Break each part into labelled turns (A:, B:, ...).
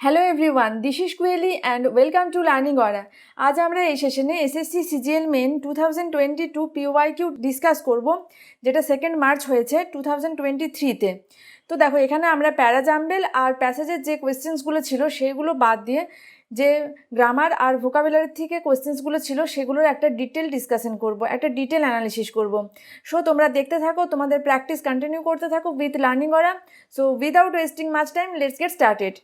A: Hello everyone, this is কুয়েলি and welcome to learning Aura. আজ আমরা এই সেশনে SSC CGL main 2022 PYQ discuss করব, যেটা 2 মার্চ হয়েছে 2023-তে। তো দেখো, এখানে আমরা প্যারাজাম্বেল আর প্যাসেজের যে কোয়েশ্চেন্সগুলো ছিল সেইগুলো বাদ দিয়ে যে গ্রামার আর ভোকাবুলারি থেকে কোয়েশ্চেন্সগুলো ছিল সেগুলোর একটা ডিটেল ডিসকাশন করব, একটা ডিটেল অ্যানালিসিস করব। সো তোমরা দেখতে থাকো, তোমাদের প্র্যাকটিস কন্টিনিউ করতে থাকো with learning Aura. So without wasting much time, let's get started.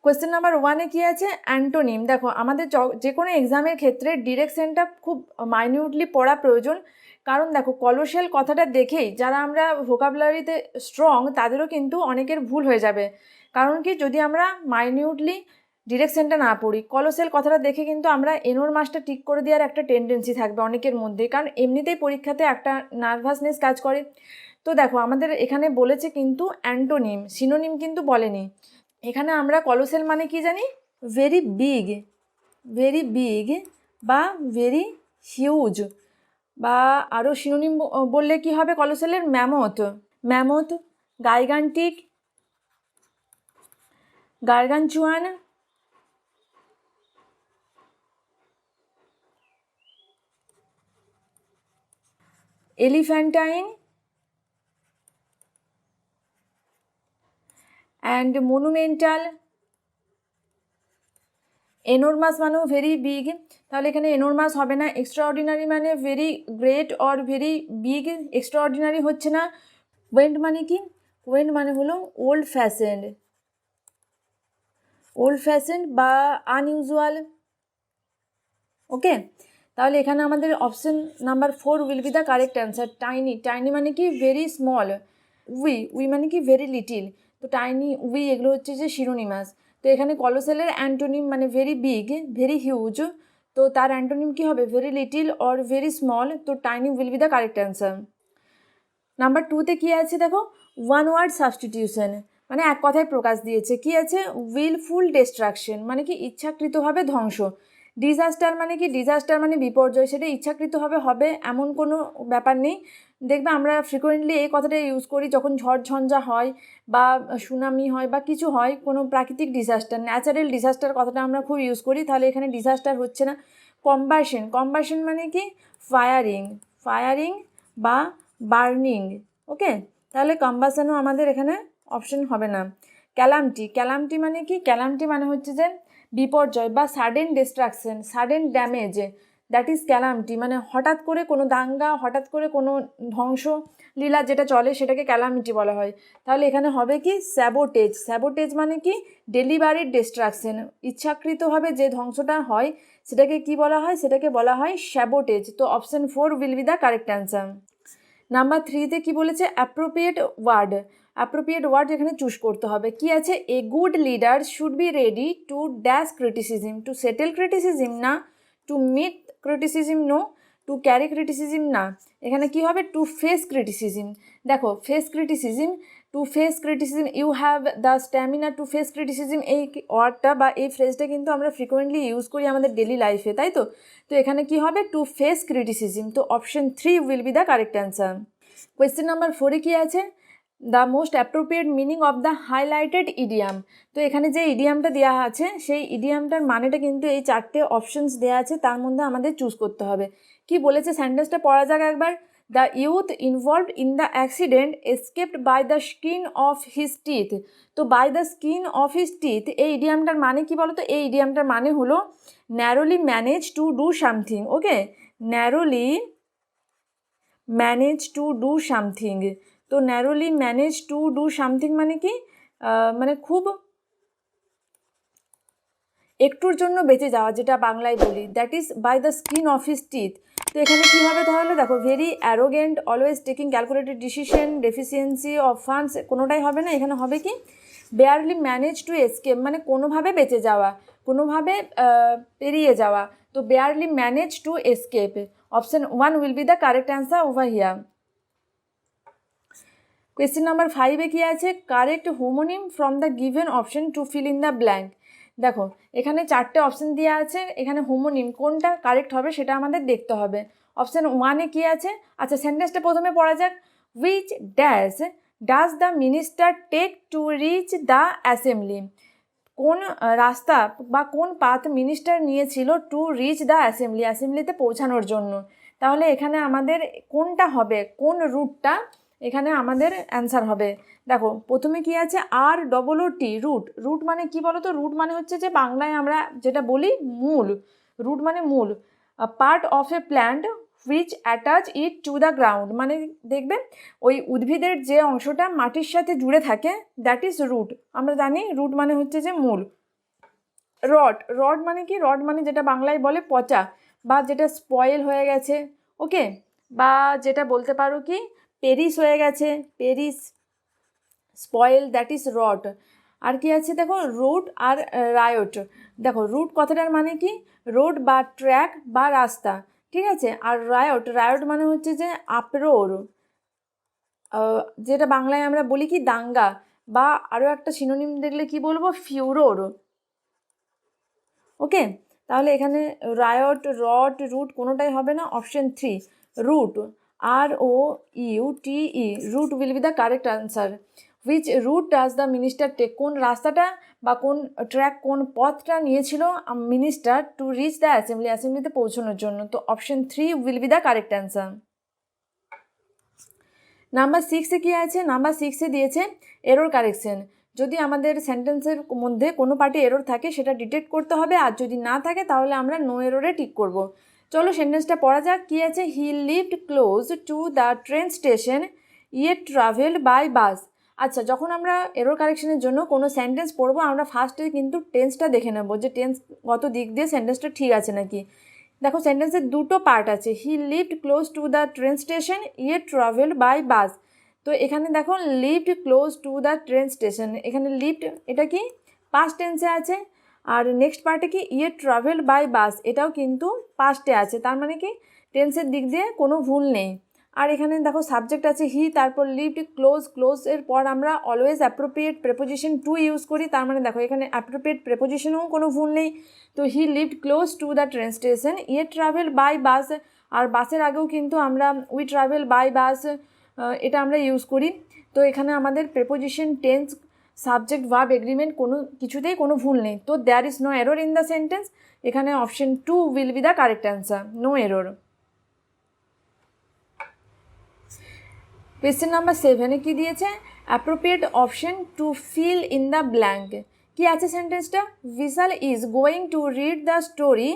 A: Question number 1-এ কী আছে? অ্যান্টোনিম। দেখো, আমাদের যে কোনো এক্সামের ক্ষেত্রে ডিরেকশনটা খুব মাইনিউটলি পড়া প্রয়োজন, কারণ দেখো কলোশিয়াল কথাটা দেখেই যারা আমরা ভোকাবুলারিতে স্ট্রং তাদেরও কিন্তু অনেকের ভুল হয়ে যাবে। কারণ কি, যদি আমরা মাইনিউটলি ডিরেকশনটা না পড়ি, কলোশিয়াল কথাটা দেখে কিন্তু আমরা এনোর মাসটা টিক করে দেওয়ার একটা টেন্ডেন্সি থাকবে অনেকের মধ্যে, কারণ এমনিতেই পরীক্ষাতে একটা নার্ভাসনেস কাজ করে। তো দেখো, আমাদের এখানে বলেছে কিন্তু অ্যান্টোনিম, সিনোনিম কিন্তু বলেনি। এখানে আমরা কলোসেল মানে কি জানি? ভেরি বিগ বা ভেরি হিউজ, বা আরও সিনোনিম বললে কি হবে কলোসেলের? Mammoth, gigantic, gargantuan, elephantine and monumental. Enormous মানেও ভেরি বিগ, তাহলে এখানে এনোরমাস হবে না। এক্সট্রাঅর্ডিনারি মানে very great or very big, extraordinary হচ্ছে না। কোয়েন্ট মানে কি? কোয়েন্ট মানে হলো ওল্ড ফ্যাশন্ড বা আনইউজুয়াল। ওকে, তাহলে এখানে আমাদের option number 4 will be the correct answer. Tiny মানে কি? Very small. উই মানে কি? Very little. তো টাইনি, এগুলো হচ্ছে যে সিনোনিমাস। তো এখানে কলোসেলের অ্যান্টোনিম মানে ভেরি বিগ, ভেরি হিউজ, তো তার অ্যান্টোনিম কি হবে? Very little or very small. তো tiny will be the correct answer. Number 2-তে কী আছে দেখো? ওয়ান ওয়ার্ড সাবস্টিটিউশন, মানে এক কথায় প্রকাশ দিয়েছে। কি আছে? উইলফুল ডিস্ট্রাকশন মানে কি? ইচ্ছাকৃতভাবে ধ্বংস। ডিজাস্টার মানে কি? ডিজাস্টার মানে বিপর্যয়, সেটা ইচ্ছাকৃতভাবে হবে এমন কোনো ব্যাপার নেই। দেখবে আমরা ফ্রিকোয়েন্টলি এই কথাটা ইউজ করি যখন ঝড়ঝঞ্ঝা হয় বা সুনামি হয় বা কিছু হয়, কোনো প্রাকৃতিক ডিজাস্টার, ন্যাচারাল ডিজাস্টার কথাটা আমরা খুব ইউজ করি। তাহলে এখানে ডিজাস্টার হচ্ছে না। কম্বাসন মানে কি? ফায়ারিং বা বার্নিং। ওকে, তাহলে কম্বাসনও আমাদের এখানে অপশন হবে না। ক্যালামটি মানে কি? ক্যালামটি মানে হচ্ছে যে বিপর্যয় বা sudden destruction, sudden damage, that is calamity. মানে হঠাৎ করে কোনো দাঙ্গা, হঠাৎ করে কোনো ধ্বংসলীলা যেটা চলে সেটাকে ক্যালামিটি বলা হয়। তাহলে এখানে হবে কি? স্যাবোটেজ মানে কি? ডেলিবারিড ডিস্ট্রাকশন, ইচ্ছাকৃতভাবে যে ধ্বংসটা হয় সেটাকে কি বলা হয়? সেটাকে বলা হয় স্যাবোটেজ। তো option 4 will be the correct answer. Number 3-তে কী বলেছে? অ্যাপ্রোপ্রিয়েট ওয়ার্ড এখানে চুজ করতে হবে। কি আছে? A good leader should be ready to dash criticism, to settle criticism না, to meet criticism no, to carry criticism না। এখানে কি হবে? To face criticism. দেখো, to face criticism, you have the stamina to face criticism, এই ওয়ার্ডটা বা এই ফ্রেজটা কিন্তু আমরা ফ্রিকোয়েন্টলি ইউজ করি আমাদের ডেলি লাইফে, তাই তো? তো এখানে কি হবে? To face criticism. তো option 3 will be the correct answer. Question number 4-এ কী আছে? The most appropriate meaning of the highlighted idiom. তো এখানে যে ইডিয়ামটা দেওয়া আছে সেই ইডিয়ামটার মানেটা কিন্তু এই 4টে অপশনস দেওয়া আছে, তার মধ্যে আমাদের চুজ করতে হবে। কি বলেছে সেন্টেন্সটা পড়া যাক একবার। The youth involved in the accident escaped by the skin of his teeth. তো by the skin of his teeth, এই ইডিয়ামটার মানে কি বলো তো? এই ইডিয়ামটার মানে হলো narrowly manage to do something. Okay, narrowly manage to do something. তো narrowly manage to do something মানে কি? মানে খুব একটুর জন্য বেঁচে যাওয়া, যেটা বাংলায় বলি, that is by the skin of his teeth. তো এখানে কী হবে তাহলে? দেখো, very arrogant, always taking calculated decision, deficiency of funds, কোনোটাই হবে না। এখানে হবে কি? বেয়ারলি ম্যানেজ টু এসকেপ, মানে কোনোভাবে বেঁচে যাওয়া, কোনোভাবে পেরিয়ে যাওয়া। তো barely manage to escape, option 1 will be the correct answer over here. Question number 5-এ কী আছে? Correct homonym from the given option to fill in the blank. দেখো, এখানে 4টে অপশন দেওয়া আছে, এখানে হোমোনিম কোনটা কারেক্ট হবে সেটা আমাদের দেখতে হবে। অপশন 1-এ কী আছে? আচ্ছা, সেন্টেন্সটা প্রথমে পড়া যাক। Which dash does the minister take to reach the assembly. কোন রাস্তা বা কোন পাথ মিনিস্টার নিয়েছিল টু রিচ দ্য অ্যাসেম্বলিতে পৌঁছানোর জন্য। তাহলে এখানে আমাদের কোনটা হবে, কোন রুটটা এখানে আমাদের অ্যান্সার হবে। দেখো প্রথমে কি আছে, ROOT, রুট মানে কি বলো তো? রুট মানে হচ্ছে যে বাংলায় আমরা যেটা বলি মূল, রুট মানে মূল। Part of A plant which attach it to the ground, মানে দেখবে ওই উদ্ভিদের যে অংশটা মাটির সাথে জুড়ে থাকে, দ্যাট ইজ রুট। আমরা জানি রুট মানে হচ্ছে যে মূল। রড মানে কি? রড মানে যেটা বাংলায় বলে পচা বা যেটা স্পয়েল হয়ে গেছে, ওকে, বা যেটা বলতে পারো কি পেরিস হয়ে গেছে, perish, spoil, that is rot. আর কি আছে দেখো, রুট আর রায়ট। দেখো রুট কথাটার মানে কি? রোড বা ট্র্যাক বা রাস্তা, ঠিক আছে। আর রায়ট মানে হচ্ছে যে আপরোর, যেটা বাংলায় আমরা বলি কি দাঙ্গা, বা আরও একটা সিনোনিম দেখলে কি বলবো, ফিউরোর, ওকে। তাহলে এখানে রায়ট, রুট কোনোটাই হবে না। Option 3 route, ROUTE, route will be the correct answer. Which route does the minister take, কোন রাস্তাটা বা কোন ট্র্যাক, কোন পথটা নিয়েছিল মিনিস্টার টু রিচ দ্য অ্যাসেম্বলিতে পৌঁছানোর জন্য। তো option 3 will be the correct answer. Number 6-এ কী আছে? নাম্বার 6-এ দিয়েছে এরর কারেকশন। যদি আমাদের সেন্টেন্সের মধ্যে কোনো পার্টে এরর থাকে সেটা ডিটেক্ট করতে হবে, আর যদি না থাকে তাহলে আমরা নো এররে টিক করব। চলো সেন্টেন্সটা পড়া যাক। কী আছে? He lived close to the train station yet travelled by bus. আচ্ছা, যখন আমরা এরর কারেকশনের জন্য কোনো সেন্টেন্স পড়বো, আমরা ফার্স্টে কিন্তু টেন্সটা দেখে নেবো যে টেন্সগত দিক দিয়ে সেন্টেন্সটা ঠিক আছে নাকি। দেখো সেন্টেন্সের দুটো পার্ট আছে, he lived close to the train station yet travelled by bus. তো এখানে দেখো lived close to the train station, এখানে লিভড এটা কি পাস্ট টেন্সে আছে, আর নেক্সট পার্টে কি ইয়েট ট্রাভেলড বাই বাস, এটাও কিন্তু পাস্টে আছে, তার মানে কি টেন্সের দিক দিয়ে কোনো ভুল নেই। আর এখানে দেখো সাবজেক্ট আছে হি, তারপর লিভড ক্লোজের পর আমরা always appropriate preposition to use করি, তার মানে দেখো এখানে অ্যাপ্রোপ্রিয়েট প্রেপোজিশনেও কোনো ভুল নেই। তো he lived close to the train station yet travel by bus, আর বাসের আগেও কিন্তু আমরা উই ট্রাভেল বাই বাস এটা আমরা ইউজ করি। তো এখানে আমাদের preposition, tense, subject, verb, agreement কোনো কিছুতেই কোনো ভুল নেই। তো there is no error in the sentence. এখানে option 2 will be the correct answer, no error. Question number 7-এ কী দিয়েছে? Appropriate option to fill in the blank. কী আছে সেন্টেন্সটা? Vishal is going to read the story.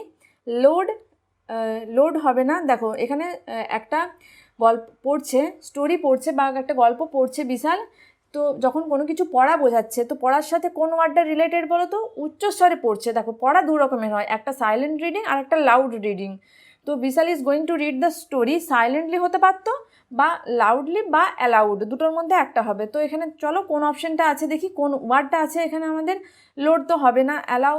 A: Loud হবে না। দেখো এখানে একটা গল্প পড়ছে, স্টোরি পড়ছে বা একটা গল্প পড়ছে বিশাল। তো যখন কোনো কিছু পড়া বোঝাচ্ছে, তো পড়ার সাথে কোন ওয়ার্ডটা রিলেটেড বলো তো? উচ্চস্বরে পড়ছে। দেখো পড়া দু রকমের হয়, একটা সাইলেন্ট রিডিং আর একটা লাউড রিডিং। তো Vishal is going to read the story silently হতে পারতো, বা লাউডলি বা অ্যালাউড, দুটোর মধ্যে একটা হবে। তো এখানে চলো কোন অপশানটা আছে দেখি, কোন ওয়ার্ডটা আছে এখানে আমাদের। লোড তো হবে না, অ্যালাউ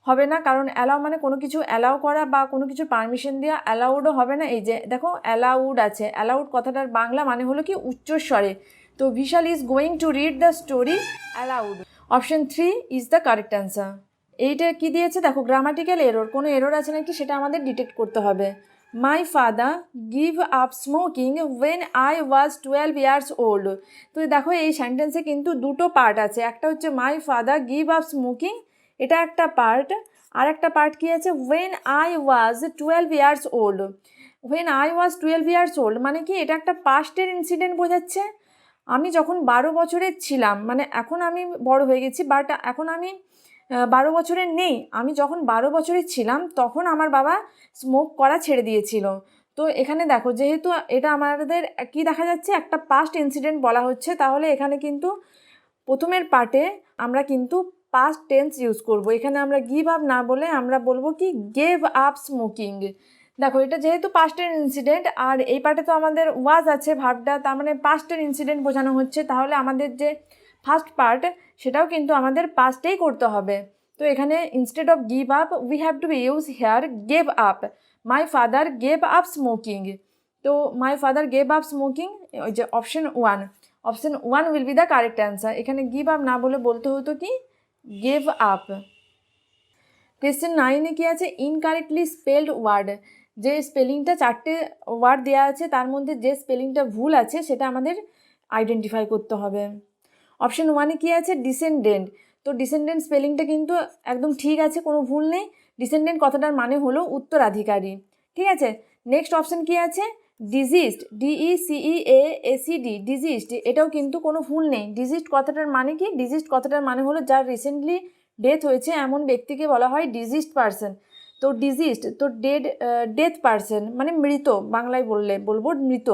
A: হবে না, কারণ অ্যালাউ মানে কোনো কিছু অ্যালাউ করা বা কোনো কিছু পারমিশন দেওয়া। অ্যালাউডও হবে না, এই যে দেখো অ্যালাউড আছে। অ্যালাউড কথাটার বাংলা মানে হলো কি উচ্চস্বরে। তো Vishal is going to read the story aloud. Option 3 is the correct answer. এইটা কি দিয়েছে দেখো, গ্রামাটিক্যাল এরর, কোনো এরর আছে নাকি সেটা আমাদের ডিটেক্ট করতে হবে। My father give up smoking when I was 12 years old. তো দেখো এই সেন্টেন্সে কিন্তু দুটো পার্ট আছে, একটা হচ্ছে my father give up smoking, এটা একটা পার্ট, আর একটা পার্ট কি আছে, when I was 12 years old. When I was 12 years old মানে কি, এটা একটা পাস্টের ইনসিডেন্ট বোঝাচ্ছে। আমি যখন 12 বছরের ছিলাম, মানে এখন আমি বড় হয়ে গেছি, বাট এখন আমি 12 বছরের নেই। আমি যখন 12 বছরের ছিলাম তখন আমার বাবা স্মোক করা ছেড়ে দিয়েছিল। তো এখানে দেখো যেহেতু এটা আমাদের কি দেখা যাচ্ছে, একটা পাস্ট ইনসিডেন্ট বলা হচ্ছে, তাহলে এখানে কিন্তু প্রথমের পার্টে আমরা কিন্তু পাস্ট টেন্স ইউজ করব। এখানে আমরা গিভ আপ না বলে আমরা বলবো কি গেভ আপ স্মোকিং। দেখো এটা যেহেতু পাস্টের ইনসিডেন্ট, আর এই পার্টে তো আমাদের ওয়াজ আছে ভার্বটা, তার মানে পাস্টের ইনসিডেন্ট বোঝানো হচ্ছে, তাহলে আমাদের যে ফার্স্ট পার্ট সেটাও কিন্তু আমাদের পাস্টেই করতে হবে। তো এখানে instead of give up we have to use here gave up. My father gave up smoking. তো my father gave up smoking, ওই যে option 1 will be the correct answer. এখানে গিভ আপ না বলে বলতে হতো কি গেভ আপ। কোয়েশ্চেন 9-এ কী আছে? Incorrectly spelled word. যে স্পেলিংটা 4টে ওয়ার্ড দেওয়া আছে, তার মধ্যে যে স্পেলিংটা ভুল আছে সেটা আমাদের আইডেন্টিফাই করতে হবে। অপশন 1-এ কী আছে? ডিসেন্ডেন্ট। তো ডিসেন্ডেন্ট স্পেলিংটা কিন্তু একদম ঠিক আছে, কোনো ভুল নেই। ডিসেন্ডেন্ট কথাটার মানে হলো উত্তরাধিকারী, ঠিক আছে। নেক্সট অপশান কি আছে? ডিজিজড, DECEASED, ডিজিজড, এটাও কিন্তু কোনো ভুল নেই। ডিজিজড কথাটার মানে কি? ডিজিজড কথাটার মানে হলো যার রিসেন্টলি ডেথ হয়েছে এমন ব্যক্তিকে বলা হয় ডিজিজড পারসন। তো ডিজিজড তো ডেথ পারসন মানে মৃত, বাংলায় বলবো মৃত।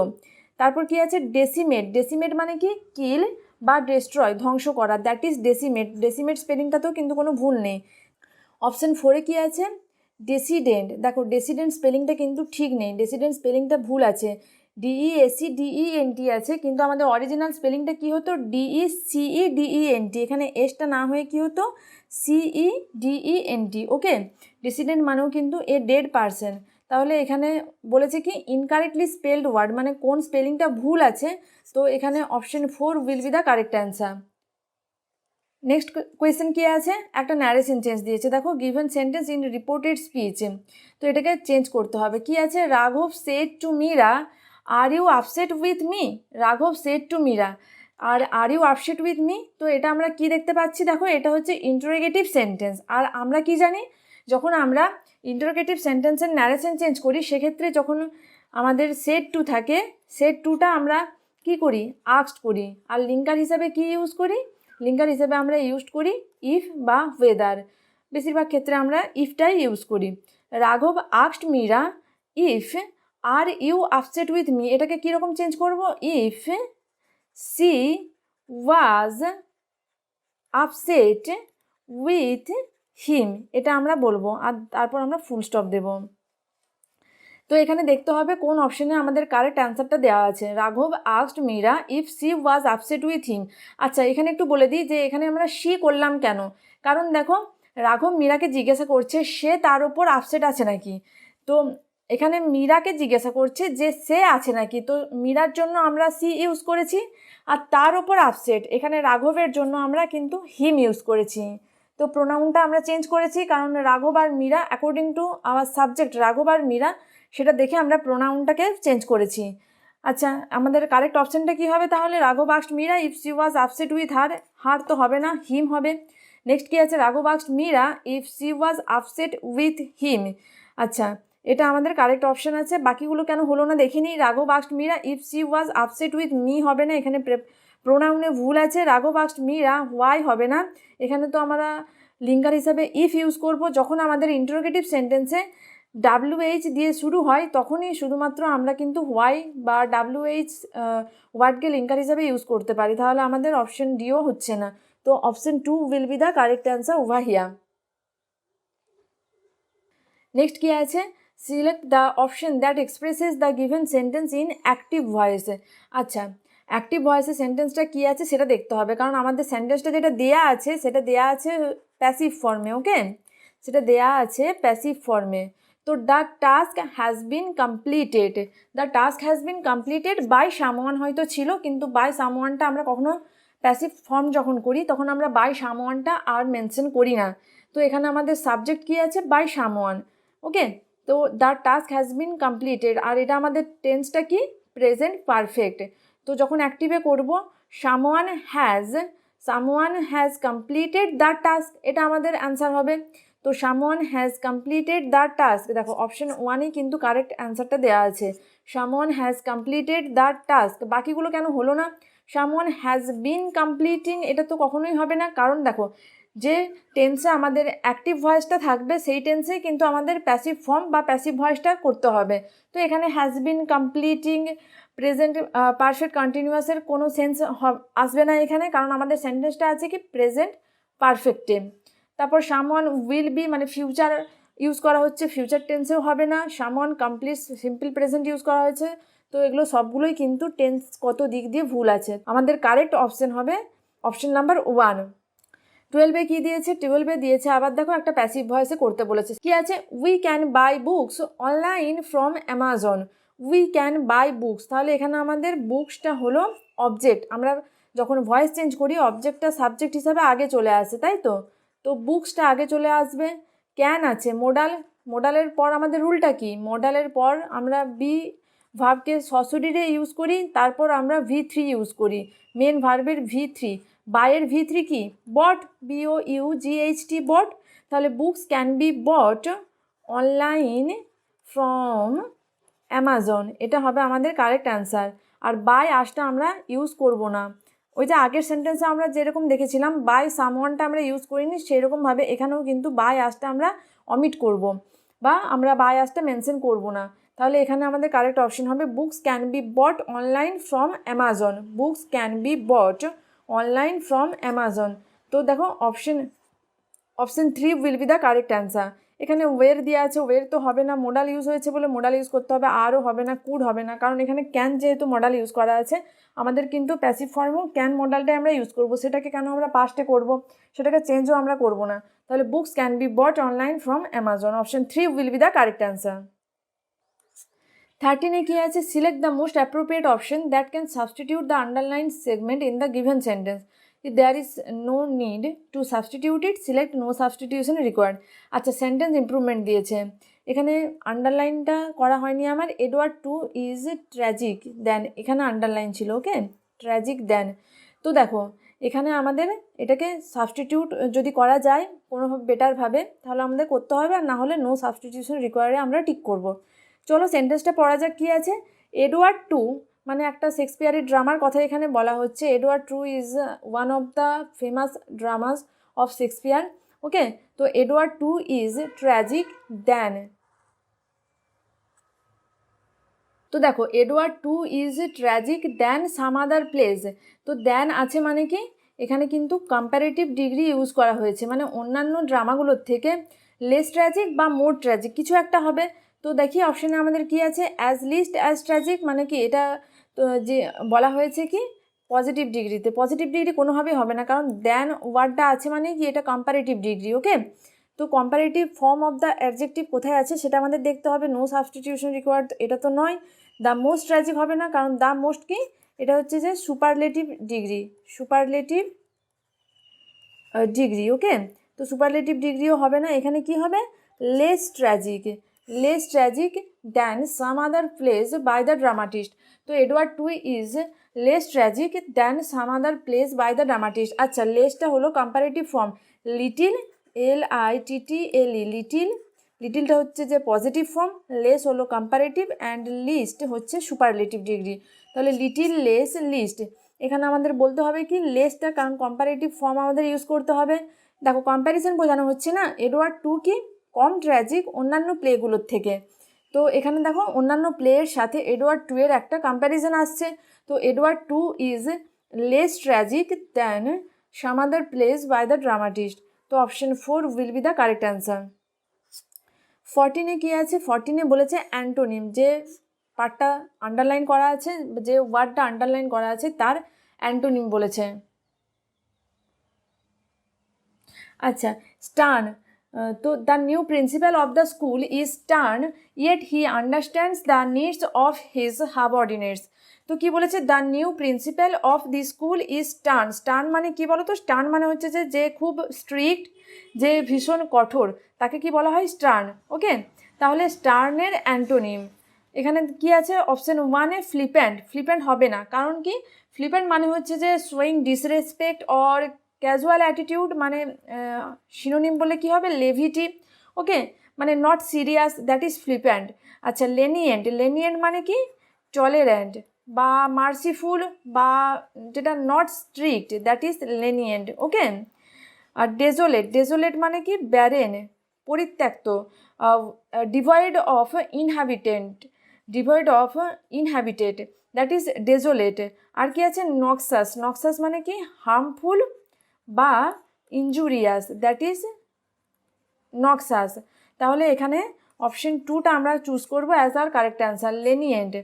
A: তারপর কি আছে? ডেসিমেট, ডেসিমেট মানে কি? কিল বা ডেস্ট্রয়, ধ্বংস করা, দ্যাট ইজ ডেসিমেট। ডেসিমেট স্পেলিংটাতেও কিন্তু কোনো ভুল নেই। অপশান 4-এ কী আছে? ডেসিডেন্ট। দেখো ডেসিডেন্ট স্পেলিংটা কিন্তু ঠিক নেই, ডেসিডেন্ট স্পেলিংটা ভুল আছে। DEACDENT আছে, কিন্তু আমাদের অরিজিনাল স্পেলিংটা কী হতো? DECEDENT, এখানে এসটা না হয়ে কী হতো? CEDENT। ওকে, ডেসিডেন্ট মানেও কিন্তু এ ডেড পারসন। তাহলে এখানে বলেছে কি ইনকারেক্টলি স্পেলড ওয়ার্ড, মানে কোন স্পেলিংটা ভুল আছে। তো এখানে option 4 will be the correct answer. Next question কী আছে? একটা ন্যারেশন চেঞ্জ দিয়েছে, দেখো given sentence in reported speech. তো এটাকে চেঞ্জ করতে হবে। কি আছে? রাঘব said to Meera, are you upset with me? রাঘব said to Meera are you upset with me, তো এটা আমরা কি দেখতে পাচ্ছি? দেখো এটা হচ্ছে ইন্টারোগেটিভ সেন্টেন্স। আর আমরা কি জানি, যখন আমরা ইন্টারোগেটিভ সেন্টেন্সের ন্যারেশন চেঞ্জ করি সেক্ষেত্রে যখন আমাদের সেড টু থাকে, সেড টুটা আমরা কি করি? আস্কড করি। আর লিঙ্কার হিসাবে কি ইউজ করি? লিঙ্কার হিসেবে আমরা ইউজ করি ইফ বা ওয়েদার। বেশিরভাগ ক্ষেত্রে আমরা ইফটাই ইউজ করি। রাঘব asked Meera if are you upset with me, এটাকে কীরকম চেঞ্জ করব? If she was upset with him, এটা আমরা বলবো। আর তারপর আমরা ফুল স্টপ দেব। তো এখানে দেখতে হবে কোন অপশানে আমাদের কারেক্ট অ্যান্সারটা দেওয়া আছে। রাঘব asked Meera if she was upset with him. আচ্ছা, এখানে একটু বলে দিই যে এখানে আমরা সি করলাম কেন। কারণ দেখো রাঘব মীরাকে জিজ্ঞাসা করছে সে তার ওপর আপসেট আছে নাকি। তো এখানে মীরাকে জিজ্ঞাসা করছে যে সে আছে নাকি, তো মীরার জন্য আমরা সি ইউজ করেছি। আর তার ওপর আপসেট, এখানে রাঘবের জন্য আমরা কিন্তু হিম ইউজ করেছি। তো প্রোনাউনটা আমরা চেঞ্জ করেছি, কারণ রাঘব আর Meera according to our subject রাঘব আর মীরা, সেটা দেখে আমরা প্রোনাউনটাকে চেঞ্জ করেছি। আচ্ছা, আমাদের কারেক্ট অপশানটা কী হবে তাহলে? রাঘব asked Meera if she was upset with her তো হবে না, হিম হবে। নেক্সট কী আছে? রাঘব asked Meera if she was upset with him. আচ্ছা, এটা আমাদের কারেক্ট অপশান আছে। বাকিগুলো কেন হলো না দেখিনি। রাঘব asked Meera if she was upset with me হবে না, এখানে প্রোনাউনে ভুল আছে। রাঘব আস্কড মীরা হোয়াই হবে না, এখানে তো আমরা লিঙ্কার হিসাবে ইফ ইউজ করব। যখন আমাদের ইন্টারোগেটিভ সেন্টেন্সে WH দিয়ে শুরু হয় তখনই শুধুমাত্র আমরা কিন্তু হোয়াই বা WH ওয়ার্ডকে লিঙ্কার হিসাবে ইউজ করতে পারি। তাহলে আমাদের অপশন ডিও হচ্ছে না। তো option 2 will be the correct answer over here. Next কি আছে? Select the option that expresses the given sentence in active ভয়েসে। আচ্ছা, অ্যাক্টিভ ভয়েসে সেন্টেন্সটা কী আছে সেটা দেখতে হবে, কারণ আমাদের সেন্টেন্সটা যেটা দেয়া আছে সেটা দেয়া আছে প্যাসিভ ফর্মে। ওকে, সেটা দেয়া আছে প্যাসিভ ফর্মে। তো the task has been completed, the task has been completed by someone হয়তো ছিল, কিন্তু বাই সামওয়ানটা আমরা কখনো প্যাসিভ ফর্ম যখন করি তখন আমরা বাই সামওয়ানটা আর মেনশন করি না। তো এখানে আমাদের সাবজেক্ট কী আছে? By someone. ওকে, তো the task has been completed, আর এটা আমাদের টেন্সটা কি? Present perfect. তো যখন অ্যাক্টিভে করব someone has completed the task, এটা আমাদের অ্যান্সার হবে। তো someone has completed the task, দেখো অপশন 1-ই কিন্তু কারেক্ট অ্যান্সারটা দেওয়া আছে। Someone has completed the task. বাকিগুলো কেন হলো না? সামওয়ান হ্যাজ বিন কমপ্লিটিং, এটা তো কখনোই হবে না, কারণ দেখো যে টেন্সে আমাদের অ্যাক্টিভ ভয়েসটা থাকবে সেই টেন্সেই কিন্তু আমাদের প্যাসিভ ফর্ম বা প্যাসিভ ভয়েসটা করতে হবে। তো এখানে has been completing present perfect কন্টিনিউয়াসের কোনো সেন্স আসবে না এখানে, কারণ আমাদের সেন্টেন্সটা আছে কি প্রেজেন্ট পারফেক্টে। তারপর সামওয়ান উইল বি মানে ফিউচার ইউজ করা হচ্ছে, ফিউচার টেন্সেও হবে না। Someone complete simple present use করা হয়েছে। তো এগুলো সবগুলোই কিন্তু টেন্স কত দিক দিয়ে ভুল আছে। আমাদের কারেক্ট অপশন হবে অপশন নাম্বার 1। 12-এ কী দিয়েছে? 12-এ দিয়েছে আবার দেখো একটা প্যাসিভ ভয়েসে করতে বলেছে। কি আছে? We can buy books online from Amazon. We can buy books, তাহলে এখানে আমাদের বুকসটা হলো অবজেক্ট। আমরা যখন ভয়েস চেঞ্জ করি অবজেক্টটা সাবজেক্ট হিসাবে আগে চলে আসে, তাই তো? তো বুকসটা আগে চলে আসবে। ক্যান আছে মোডালের পর আমাদের রুলটা কি? মোডালের পর আমরা ভার্বকে সশরীরে ইউজ করি, তারপর আমরা V3 ইউজ করি, মেন ভার্বের V3। বাইয়ের V3 কি? বট, BOUGHT, বট। তাহলে books can be bought online from Amazon, এটা হবে আমাদের কারেক্ট অ্যান্সার। আর বাই আসটা আমরা ইউজ করব না। ওই যে আগের সেন্টেন্সে আমরা যেরকম দেখেছিলাম বাই সামওয়ানটা আমরা ইউজ করিনি, সেরকমভাবে এখানেও কিন্তু বাই আসটা আমরা অমিট করব, বা আমরা বাই আসটা মেনশন করব না। তাহলে এখানে আমাদের কারেক্ট অপশন হবে books can be bought online from Amazon, books can be bought online from Amazon. তো দেখো option 3 will be the correct answer. এখানে ওয়ের দেওয়া আছে, ওয়ের তো হবে না, মোডাল ইউজ হয়েছে বলে মোডাল ইউজ করতে হবে, আরও হবে না, কুড হবে না, কারণ এখানে ক্যান যেহেতু মডাল ইউজ করা আছে, আমাদের কিন্তু প্যাসিভ ফর্মও ক্যান মডালটাই আমরা ইউজ করব, সেটাকে কেন আমরা পাস্টে করব, সেটাকে চেঞ্জও আমরা করব না। তাহলে books can be bought online from Amazon, option 3 will be the correct answer. 13-এ কি আছে? Select the most appropriate option that can substitute the underline segment in the given sentence. If there is no need to substitute it, select no substitution required. আচ্ছা, sentence improvement দিয়েছে, এখানে আন্ডারলাইনটা করা হয়নি আমার। Edward two is tragic দেন, এখানে underline ছিল, ওকে, tragic than. তো দেখো এখানে আমাদের এটাকে সাবস্টিটিউট যদি করা যায় কোনো বেটারভাবে, তাহলে আমাদের করতে হবে, আর না হলে নো সাবস্টিটিউশন রিকোয়ারে আমরা টিক করব। চলো সেন্টেন্সটা পড়া যাক কী আছে। এডওয়ার্ড টু মানে একটা শেক্সপিয়ারের ড্রামার কথা এখানে বলা হচ্ছে। Edward two is one of the famous dramas of Shakespeare, okay. তো Edward two is tragic than, তো দেখো Edward two is tragic than some other plays. তো দেন আছে মানে কি, এখানে কিন্তু কম্প্যারেটিভ ডিগ্রি ইউজ করা হয়েছে, মানে অন্যান্য ড্রামাগুলোর থেকে লেস ট্র্যাজিক বা মোর ট্র্যাজিক কিছু একটা হবে। তো দেখি অপশানে আমাদের কি আছে, অ্যাজ লিস্ট অ্যাজ ট্র্যাজিক, মানে কি এটা তো যে বলা হয়েছে কি পজিটিভ ডিগ্রিতে, পজিটিভ ডিগ্রি কোনোভাবেই হবে না, কারণ দেন ওয়ার্ডটা আছে মানে কি এটা কম্প্যারেটিভ ডিগ্রি, ওকে। তো comparative form of the adjective কোথায় আছে সেটা আমাদের দেখতে হবে। নো সাবস্টিটিউশন রিকোয়ার্ড এটা তো নয়। দ্য মোস্ট ট্র্যাজিক হবে না, কারণ দ্য মোস্ট কি এটা হচ্ছে যে superlative degree, superlative degree, okay. তো সুপারলেটিভ ডিগ্রিও হবে না, এখানে কি হবে less tragic, less tragic than some other plays by the dramatist. তো Edward two is less tragic than some other plays by the dramatist. আচ্ছা, লেসটা হলো comparative form, little LITTLE, little, লিটিলটা হচ্ছে যে পজিটিভ ফর্ম, লেস হলো comparative, and least হচ্ছে superlative degree. তাহলে লিটিল, লেস, লিস্ট, এখানে আমাদের বলতে হবে কি লেসটা, কারণ কম্পারেটিভ ফর্ম আমাদের ইউজ করতে হবে। দেখো কম্প্যারিজন বোঝানো হচ্ছে না, এডওয়ার্ড টু কি কম ট্র্যাজিক অন্যান্য প্লেগুলোর থেকে। তো এখানে দেখো অন্যান্য প্লেয়ের সাথে এডওয়ার্ড টু এর একটা কম্প্যারিজন আসছে। তো Edward two is less tragic than some other plays by the dramatist. তো option 4 will be the correct answer. 14-এ কী আছে? 14-এ বলেছে অ্যান্টোনিম, যে পার্টটা আন্ডারলাইন করা আছে, যে ওয়ার্ডটা আন্ডারলাইন করা আছে তার অ্যান্টোনিম বলেছে। আচ্ছা, স্টার্ন, তো the new principal of the school is stern yet he understands the needs of his সাবঅর্ডিনেটস। তো কী বলেছে, the new principal of the school is stern. Stern মানে কী বলো তো? স্টার্ন মানে হচ্ছে যে খুব স্ট্রিক্ট, যে ভীষণ কঠোর, তাকে কি বলা হয়? স্টার্ন, ওকে। তাহলে স্টার্নের অ্যান্টোনিম এখানে কি আছে? অপশন 1-এ ফ্লিপ্যান্ট। ফ্লিপ্যান্ট হবে না, কারণ কি ফ্লিপ্যান্ট মানে হচ্ছে যে showing disrespect or casual attitude, মানে সিনোনিম বলে কি হবে? লেভিটি, ওকে, মানে নট সিরিয়াস, দ্যাট ইজ ফ্লিপ্যান্ট। আচ্ছা, লেনিয়েন্ট, লেনিয়েন্ট মানে কি টলারেন্ট বা মার্সিফুল, বা যেটা not strict, that is lenient, okay. আর ডেজোলেট, ডেজোলেট মানে কি ব্যারেন, পরিত্যক্ত, devoid of inhabitant, devoid of inhabited, that is desolate. আর কি আছে? নক্সাস, নক্সাস মানে কি হার্মফুল বা ইনজুরিয়াস, দ্যাট ইজ নক্সাস। তাহলে এখানে অপশন 2টা আমরা চুজ করবো অ্যাজ আর কারেক্ট অ্যান্সার, লেনিয়েন্ট।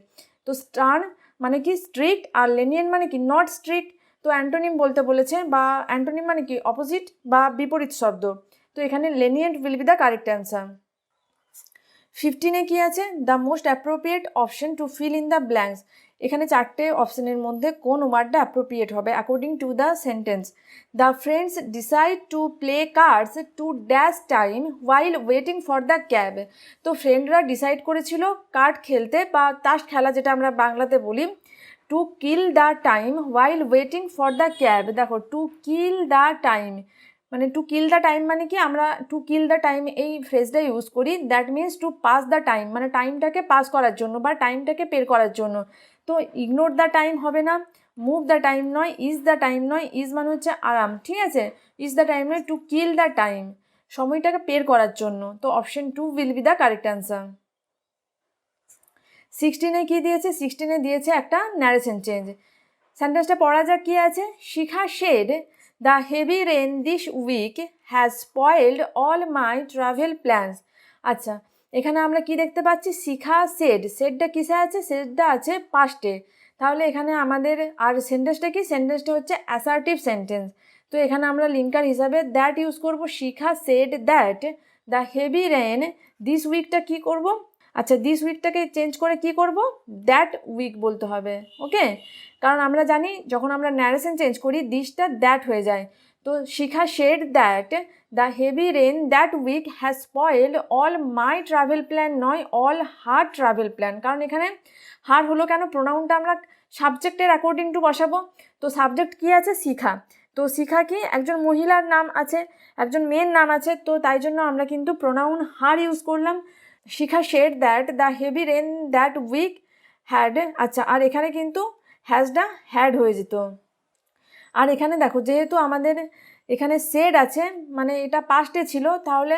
A: তো স্টার্ন মানে কি স্ট্রিক্ট, আর লেনিয়েন্ট মানে কি নট স্ট্রিক্ট। তো অ্যান্টোনিম বলতে বলেছে, বা অ্যান্টোনিম মানে কি অপোজিট বা বিপরীত শব্দ। তো এখানে lenient will be the correct answer. 15-এ কি আছে? The most appropriate option to fill in the blanks. এখানে চারটে অপশনের মধ্যে কোন ওয়ার্ডটা অ্যাপ্রোপ্রিয়েট হবে according to the sentence. The friends decide to play cards to dash time while waiting for the cab. তো ফ্রেন্ডরা ডিসাইড করেছিল কার্ড খেলতে বা তাস খেলা, যেটা আমরা বাংলাতে বলি, to kill the time while waiting for the cab. দেখো টু কিল দ্য টাইম মানে টু কিল দ্য টাইম মানে কি, আমরা টু কিল দ্য টাইম এই ফ্রেজটা ইউজ করি, that means to pass the time, মানে টাইমটাকে পাস করার জন্য বা টাইমটাকে বের করার জন্য। তো ইগনোর দ্য টাইম হবে না, মুভ দ্য টাইম নয়, ইজ দ্য টাইম নয়, ইজ মানে হচ্ছে আরাম, ঠিক আছে, ইজ দ্য টাইম নয়, টু কিল দ্য টাইম সময়টাকে বের করার জন্য। তো option 2 will be the correct answer. 16 কি দিয়েছে? 16 দিয়েছে একটা ন্যারেশন চেঞ্জ। সেন্টেন্সটা পড়া যাক কি আছে। Shikha said the heavy rain this week has spoiled all my travel plans. আচ্ছা, এখানে আমরা কি দেখতে পাচ্ছি? শিখা সেড, সেডটা কিসে আছে? সেডটা আছে পাস্টে। তাহলে এখানে আমাদের আর সেন্টেন্সটা কি? সেন্টেন্সটা হচ্ছে অ্যাসার্টিভ সেন্টেন্স। তো এখানে আমরা লিঙ্কার হিসাবে দ্যাট ইউজ করব। Shikha said that the heavy rain this উইকটা কি করব? আচ্ছা, দিস উইকটাকে চেঞ্জ করে কি করব? দ্যাট উইক বলতে হবে। ওকে, কারণ আমরা জানি যখন আমরা ন্যারেশন চেঞ্জ করি দিসটা দ্যাট হয়ে যায়। তো Shikha said that the heavy rain that week has spoiled all my travel plan নয়, অল হার ট্রাভেল প্ল্যান। কারণ এখানে হার হলো কেন? প্রোনাউনটা আমরা সাবজেক্টের অ্যাকর্ডিং টু বসাবো। তো সাবজেক্ট কি আছে? শিখা। তো শিখা কি? একজন মহিলার নাম আছে, একজন মেয়ের নাম আছে, তো তাই জন্য আমরা কিন্তু প্রোনাউন হার ইউজ করলাম। Shikha said that the heavy rain that week had, আচ্ছা, আর এখানে কিন্তু হ্যাজটা হ্যাড হয়ে যেত। আর এখানে দেখো যেহেতু আমাদের এখানে সেড আছে মানে এটা পাস্টে ছিল, তাহলে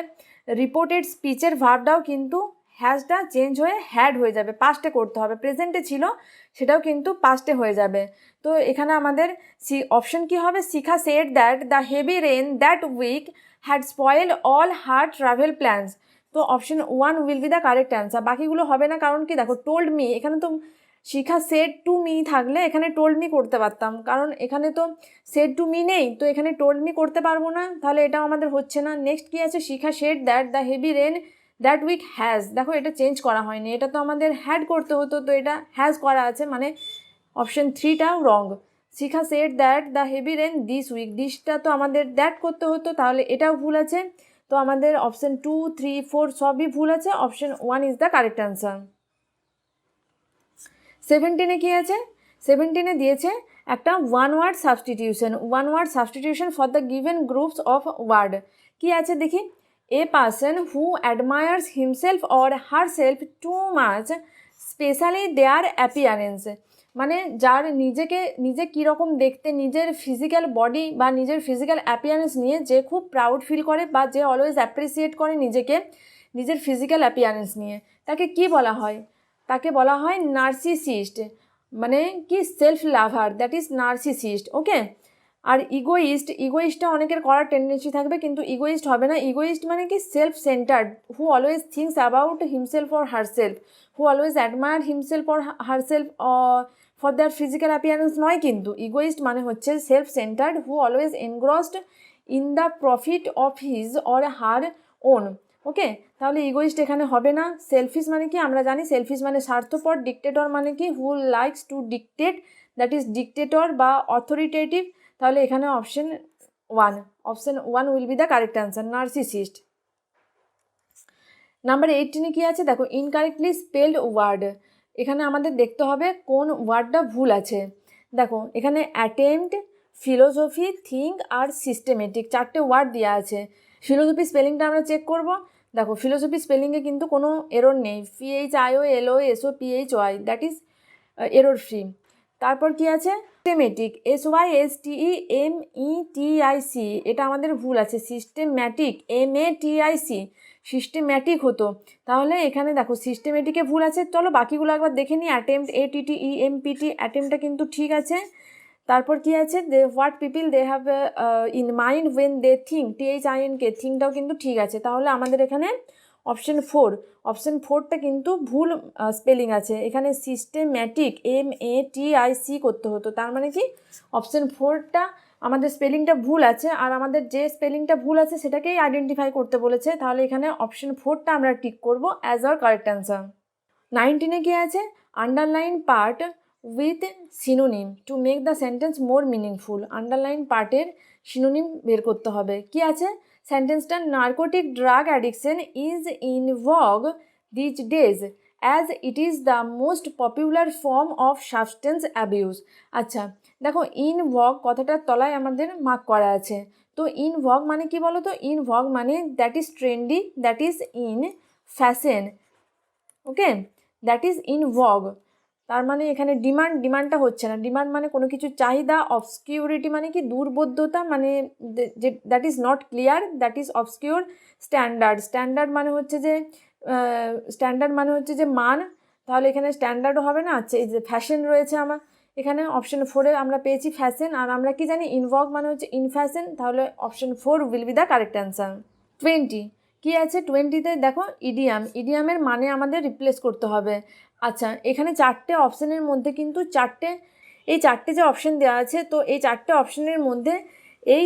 A: রিপোর্টেড স্পিচের ভার্বটাও কিন্তু হ্যাজটা চেঞ্জ হয়ে হ্যাড হয়ে যাবে, পাস্টে করতে হবে। প্রেজেন্টে ছিল সেটাও কিন্তু পাস্টে হয়ে যাবে। তো এখানে আমাদের অপশন কি হবে? Shikha said that the heavy rain that week had spoiled all her travel plans. তো option 1 will be the correct answer. বাকিগুলো হবে না, কারণ কি দেখো টোল্ড মি, এখানে তো শিখা সেড টু মি থাকলে এখানে টোল্ড মি করতে পারতাম, কারণ এখানে তো সেড টু মি নেই, তো এখানে টোল্ড মি করতে পারবো না, তাহলে এটাও আমাদের হচ্ছে না। নেক্সট কি আছে? Shikha said that the heavy rain that week has, দেখো এটা চেঞ্জ করা হয়নি, এটা তো আমাদের হ্যাড করতে হতো, তো এটা হ্যাজ করা আছে, মানে অপশন 3টাও wrong. Shikha said that the heavy rain this week, দিসটা তো আমাদের দ্যাট করতে হতো, তাহলে এটাও ভুল আছে। তো আমাদের অপশন 2, 3, 4 সবই ভুল আছে। Option 1 is the correct answer. 17 কি আছে? 17 দিয়েছে একটা one word substitution. One word substitution for the given groups of word. কি আছে দেখি? A person who admires himself or herself too much specially their appearance, মানে যার নিজে কীরকম দেখতে, নিজের ফিজিক্যাল বডি বা নিজের ফিজিক্যাল অ্যাপিয়ারেন্স নিয়ে যে খুব প্রাউড ফিল করে বা যে অলওয়েজ অ্যাপ্রিসিয়েট করে নিজেকে নিজের ফিজিক্যাল অ্যাপিয়ারেন্স নিয়ে, তাকে কি বলা হয়? তাকে বলা হয় নার্সিসিস্ট, মানে কি self lover, that is narcissist. Okay, আর ইগোইস্টটা অনেকের করার টেন্ডেন্সি থাকবে, কিন্তু ইগোইস্ট হবে না। ইগোইস্ট মানে কি self centred, who always thinks about himself or herself, who always admire himself or herself for their physical appearance নয়, কিন্তু ইগোইস্ট মানে হচ্ছে self centred who always engrossed in the profit of his or her own. Okay, তাহলে egoist এখানে হবে না। Shellfish মানে কি? আমরা জানি সেলফিশ মানে স্বার্থপর। ডিক্টেটর মানে কি? Who likes to dictate, that is dictator বা অথরিটেটিভ। তাহলে এখানে option 1 will be the correct answer, narcissist. Number 18 কি আছে দেখো? Incorrectly spelled word. এখানে আমাদের দেখতে হবে কোন ওয়ার্ডটা ভুল আছে। দেখো এখানে অ্যাটেম্পট, ফিলোসফি, থিঙ্ক আর সিস্টেমেটিক চারটে ওয়ার্ড দেওয়া আছে। ফিলোসফি স্পেলিংটা আমরা চেক করব। দেখো ফিলোসফি স্পেলিংয়ে কিন্তু কোনো এরর নেই, PHIOLOSOPHY, that is error free. তারপর কি আছে? সিস্টেমেটিক, SYSTEMETIC, এটা আমাদের ভুল আছে। সিস্টেম্যাটিক, MATIC, সিস্টেম্যাটিক হতো। তাহলে এখানে দেখো সিস্টেমেটিকে ভুল আছে। চলো বাকিগুলো একবার দেখে নিই। অ্যাটেম্পট, ATTEMPT, অ্যাটেম্পটটা কিন্তু ঠিক আছে। তারপর কি আছে? They what people they have in mind when they think, THINK, থিঙ্কটাও কিন্তু ঠিক আছে। তাহলে আমাদের এখানে অপশন 4টা কিন্তু ভুল স্পেলিং আছে। এখানে সিস্টেম্যাটিক, MATIC করতে হতো, তার মানে কি অপশন 4টা আমাদের স্পেলিংটা ভুল আছে, আর আমাদের যে স্পেলিংটা ভুল আছে সেটাকেই আইডেন্টিফাই করতে বলেছে। তাহলে এখানে অপশন 4টা আমরা টিক করব অ্যাজ আওয়ার কারেক্ট অ্যান্সার। 19 কি আছে? Underline part with synonym to make the sentence more meaningful. Underline পার্টের সিনোনিম বের করতে হবে। কি আছে সেন্টেন্সটা, narcotic drug addiction is in vogue these days as it is the most popular form of substance abuse. আচ্ছা দেখো, ইন ভগ কথাটার তলায় আমাদের মার্ক করা আছে। তো ইন ভগ মানে কি বলো তো? ইন ভগ মানে that is trendy, that is in fashion, okay, that is in ভগ। তার মানে এখানে ডিমান্ডটা হচ্ছে না। ডিমান্ড মানে কোনো কিছু চাহিদা। অবসকিউরিটি মানে কি দুর্বোধ্যতা, মানে যে that is not clear, that is obscure. Standard মানে হচ্ছে যে মান, তাহলে এখানে স্ট্যান্ডার্ডও হবে না। আচ্ছা, এই যে ফ্যাশন রয়েছে আমার এখানে অপশন 4-এ আমরা পেয়েছি ফ্যাশন, আর আমরা কি জানি ইনভগ মানে হচ্ছে ইন ফ্যাশন, তাহলে option 4 will be the correct answer. 20 কি আছে 20-তে দেখো ইডিয়ামের মানে আমাদের রিপ্লেস করতে হবে। আচ্ছা এখানে 4টে অপশানের মধ্যে কিন্তু এই চারটে যে অপশান দেওয়া আছে, তো এই 4টে অপশানের মধ্যে এই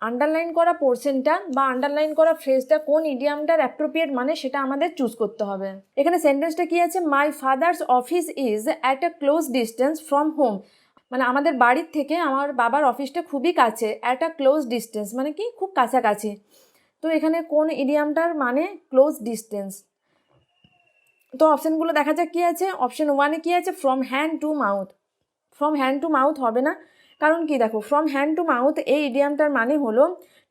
A: আন্ডারলাইন করা পোর্শনটা বা আন্ডারলাইন করা ফ্রেজটা কোন ইডিয়ামটার অ্যাপ্রোপ্রিয়েট মানে সেটা আমাদের চুজ করতে হবে। এখানে সেন্টেন্সটা কি আছে, মাই father's office is at a close distance from home, মানে আমাদের বাড়ির থেকে আমার বাবার অফিসটা খুবই কাছে। অ্যাট আ ক্লোজ ডিস্টেন্স মানে কি খুব কাছাকাছি। তো এখানে কোন ইডিয়ামটার মানে ক্লোজ ডিস্টেন্স। তো অপশানগুলো দেখা যাক কী আছে। অপশান 1-এ কী আছে, from hand to mouth. From hand to mouth হবে না, কারণ কি দেখো, ফ্রম হ্যান্ড টু মাউথ এই ইডিয়ামটার মানে হলো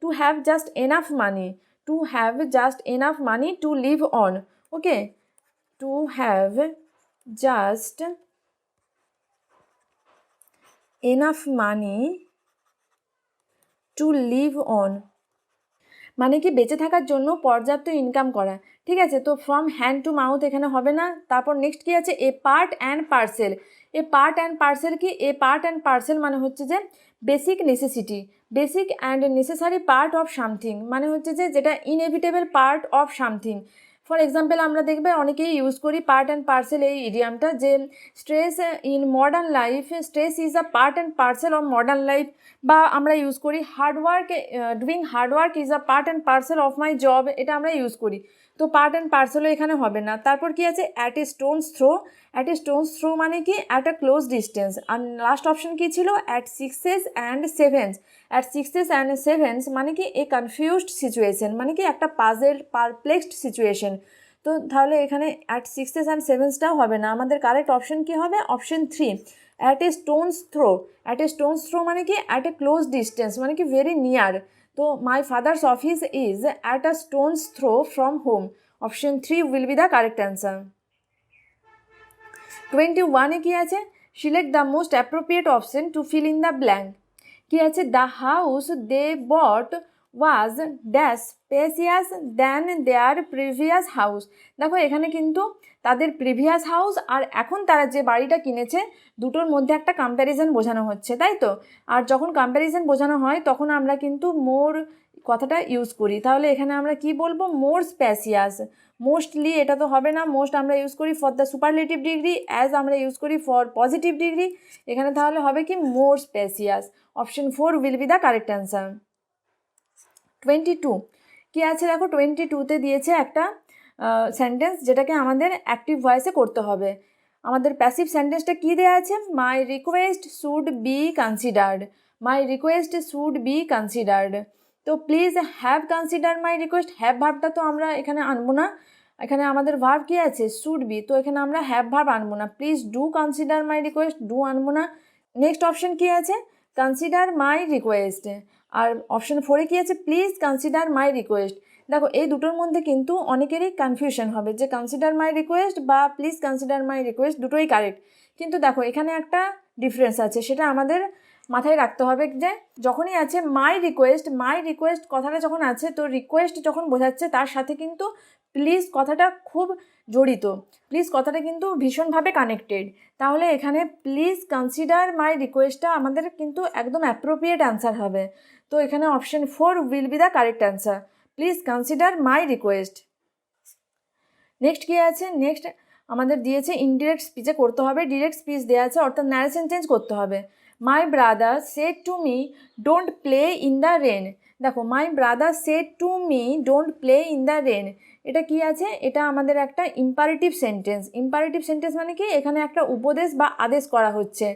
A: to have just enough money, to have just enough money to live on, okay, to have just enough money to live on মানে কি বেঁচে থাকার জন্য পর্যাপ্ত ইনকাম করা। ঠিক আছে, তো ফ্রম হ্যান্ড টু মাউথ এখানে হবে না। তারপর নেক্সট কি আছে, a part and parcel. A part and parcel কি, এ পার্ট অ্যান্ড পার্সেল মানে হচ্ছে যে basic necessity, basic and necessary part of something, মানে হচ্ছে যে যেটা inevitable part of something. For example আমরা দেখবে অনেকেই ইউজ করি পার্ট অ্যান্ড পার্সেল এই ইডিয়ামটা, যে stress in modern life, stress is a part and parcel of modern life. বা আমরা ইউজ করি hard work, doing hard work is a part and parcel of my job, এটা আমরা ইউজ করি। তো পার্ট অ্যান্ড পার্সেলও এখানে হবে না। তারপর কি আছে, at a stone's throw. At a stone's throw মানে কি অ্যাট আ ক্লোজ ডিস্টেন্স। আর লাস্ট অপশন কী ছিল, at 6s and 7s। At 6s and 7s মানে কি এ কনফিউজড সিচুয়েশন, মানে কি একটা পারপ্লেক্সড সিচুয়েশন। তো তাহলে এখানে অ্যাট 6s and 7sটাও হবে না। আমাদের কারেক্ট অপশন কী হবে, option 3 at a stone's throw. At a stone's throw মানে কি অ্যাট এ ক্লোজ ডিস্টেন্স, মানে কি ভেরি নিয়ার। তো my father's office is at a stone's throw from home. Option 3 will be the correct answer. 21-এ কী আছে, select the most appropriate option to fill in the blank. কী আছে, the house they bought was dash spacious than their previous house. দেখো এখানে কিন্তু তাদের previous house আর এখন তারা যে বাড়িটা কিনেছে দুটোর মধ্যে একটা কম্প্যারিজন বোঝানো হচ্ছে, তাই তো। আর যখন কম্প্যারিজন বোঝানো হয় তখন আমরা কিন্তু মোর কথাটা ইউজ করি। তাহলে এখানে আমরা কি বলবো, মোর স্পেসিয়াস। মোস্টলি এটা তো হবে না, মোস্ট আমরা ইউজ করি for the superlative degree, as আমরা ইউজ করি ফর পজিটিভ ডিগ্রি। এখানে তাহলে হবে কি more spacious. Option 4 will be the correct answer. 22 কী আছে দেখো, 22-তে দিয়েছে একটা সেন্টেন্স যেটাকে আমাদের অ্যাক্টিভ ভয়েসে করতে হবে। আমাদের প্যাসিভ সেন্টেন্সটা কী দেওয়া আছে, my request should be considered. My request should be considered. তো please have consider my request. Have ভার্বটা তো আমরা এখানে আনবো না, এখানে আমাদের ভার্ব কী আছে, শুড বি। তো এখানে আমরা হ্যাভ ভার্ব আনবো না। Please do consider my request, do আনবো না। নেক্সট অপশন কী আছে, কনসিডার মাই রিকোয়েস্ট। আর অপশন 4-এ কী আছে, প্লিজ কনসিডার মাই রিকোয়েস্ট। দেখো এই দুটোর মধ্যে কিন্তু অনেকেরই কনফিউশন হবে যে কনসিডার মাই রিকোয়েস্ট বা প্লিজ কনসিডার মাই রিকোয়েস্ট দুটোই কারেক্ট। কিন্তু দেখো এখানে একটা ডিফারেন্স আছে, সেটা আমাদের মাথায় রাখতে হবে যে যখনই আছে মাই রিকোয়েস্ট কথাটা যখন আছে, তো রিকোয়েস্ট যখন বোঝাচ্ছে তার সাথে কিন্তু প্লিজ কথাটা খুব জড়িত। প্লিজ কথাটা কিন্তু ভীষণভাবে কানেক্টেড। তাহলে এখানে প্লিজ কনসিডার মাই রিকোয়েস্টটা আমাদের কিন্তু একদম অ্যাপ্রোপ্রিয়েট অ্যান্সার হবে। তো এখানে option 4 will be the correct answer, please consider my request. Next কী আছে, নেক্সট আমাদের দিয়েছে ইনডিরেক্ট স্পিচে করতে হবে। ডিরেক্ট স্পিচ দেওয়া আছে, অর্থাৎ ন্যারেশন চেঞ্জ করতে হবে। My brother said to me don't play in the rain. দেখো my brother said to me don't play in the rain, এটা কি আছে, এটা আমাদের একটা ইম্পারেটিভ সেন্টেন্স। ইম্পারেটিভ সেন্টেন্স মানে কি, এখানে একটা উপদেশ বা আদেশ করা হচ্ছে।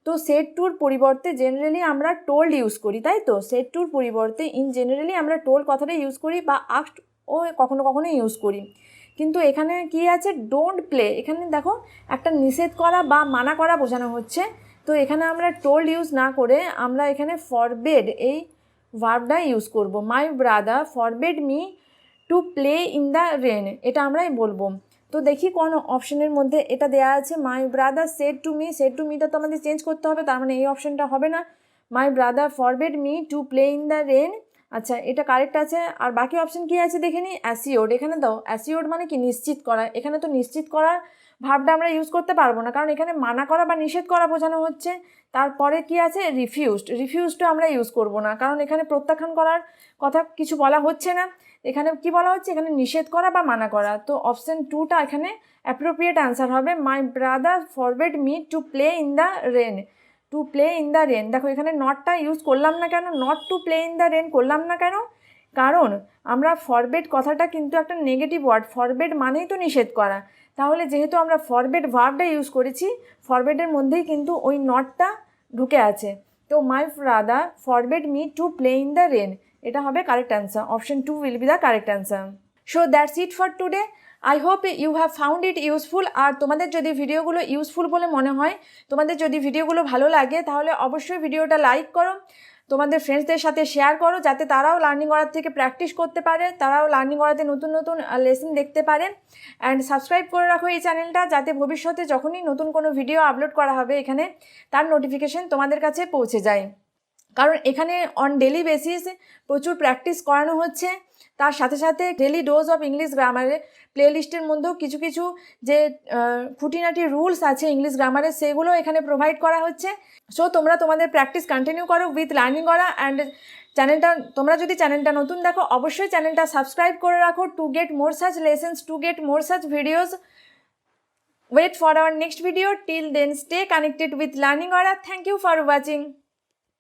A: তো সেড টুর পরিবর্তে জেনারেলি আমরা টোল্ড ইউজ করি, তাই তো? সেড টুর পরিবর্তে ইন জেনারেলি আমরা টোল্ড কথাটা ইউজ করি বা আস্কড ও কখনো কখনো ইউজ করি। কিন্তু এখানে কি আছে, ডোন্ট প্লে, এখানে দেখো একটা নিষেধ করা বা মানা করা বোঝানো হচ্ছে। তো এখানে আমরা টোল্ড ইউজ না করে আমরা এখানে ফরবেড এই ভার্বটা ইউজ করব। My brother forbade me to play in the rain, এটা আমরাই বলবো। তো দেখি কোন অপশনের মধ্যে এটা দেওয়া আছে। My brother said to me, said to মিটা তো আমাদের চেঞ্জ করতে হবে, তার মানে এই অপশনটা হবে না। My brother forbade me to play in the rain, আচ্ছা এটা কারেক্ট আছে। আর বাকি অপশন কি আছে দেখে নিই। অ্যাসিওর্ড, এখানে দাও অ্যাসিওর্ড মানে কি, নিশ্চিত করা। এখানে তো নিশ্চিত করার ভাবটা আমরা ইউজ করতে পারবো না, কারণ এখানে মানা করা বা নিষেধ করা বোঝানো হচ্ছে। তারপরে কি আছে, রিফিউজড, রিফিউজডও আমরা ইউজ করব না, কারণ এখানে প্রত্যাখ্যান করার কথা কিছু বলা হচ্ছে না। এখানে কি বলা হচ্ছে, এখানে নিষেধ করা বা মানা করা। তো অপশন 2টা এখানে অ্যাপ্রোপ্রিয়েট অ্যান্সার হবে। My brother forbade me to play in the rain, to play in the rain. দেখো এখানে নটটা ইউজ করলাম না কেন, not to play in the rain করলাম না কেন, কারণ আমরা ফরবেড কথাটা কিন্তু একটা নেগেটিভ ওয়ার্ড, ফরবেড মানেই তো নিষেধ করা। তাহলে যেহেতু আমরা ফরবেড ভার্বটা ইউজ করেছি, ফরবেডের মধ্যেই কিন্তু ওই নটটা ঢুকে আছে। তো my brother forbade me to play in the rain, এটা হবে correct answer. Option 2 will be the correct answer. So that's it for today. I hope you have found it useful. আর তোমাদের যদি ভিডিওগুলো ইউজফুল বলে মনে হয়, তোমাদের যদি ভিডিওগুলো ভালো লাগে, তাহলে অবশ্যই ভিডিওটা লাইক করো, তোমাদের ফ্রেন্ডসদের সাথে শেয়ার করো, যাতে তারাও লার্নিং করার থেকে প্র্যাকটিস করতে পারে, তারাও লার্নিং করাতে নতুন নতুন লেসন দেখতে পারে। অ্যান্ড সাবস্ক্রাইব করে রাখো এই চ্যানেলটা, যাতে ভবিষ্যতে যখনই নতুন কোনো ভিডিও আপলোড করা হবে এখানে, তার নোটিফিকেশন তোমাদের কাছে পৌঁছে যায়। কারণ এখানে অন ডেলি বেসিস প্রচুর প্র্যাকটিস করানো হচ্ছে, তার সাথে সাথে ডেলি ডোজ অফ ইংলিশ গ্রামারের প্লেলিস্টের মধ্যেও কিছু কিছু যে খুঁটিনাটি রুলস আছে ইংলিশ গ্রামারের, সেগুলো এখানে প্রোভাইড করা হচ্ছে। সো তোমরা তোমাদের প্র্যাকটিস কন্টিনিউ করো উইথ লার্নিং করা। অ্যান্ড চ্যানেলটা, তোমরা যদি চ্যানেলটা নতুন দেখো, অবশ্যই চ্যানেলটা সাবস্ক্রাইব করে রাখো to get more such lessons, to get more such videos. Wait for our next video. Till then, stay connected with Learning Aura. Thank you for watching.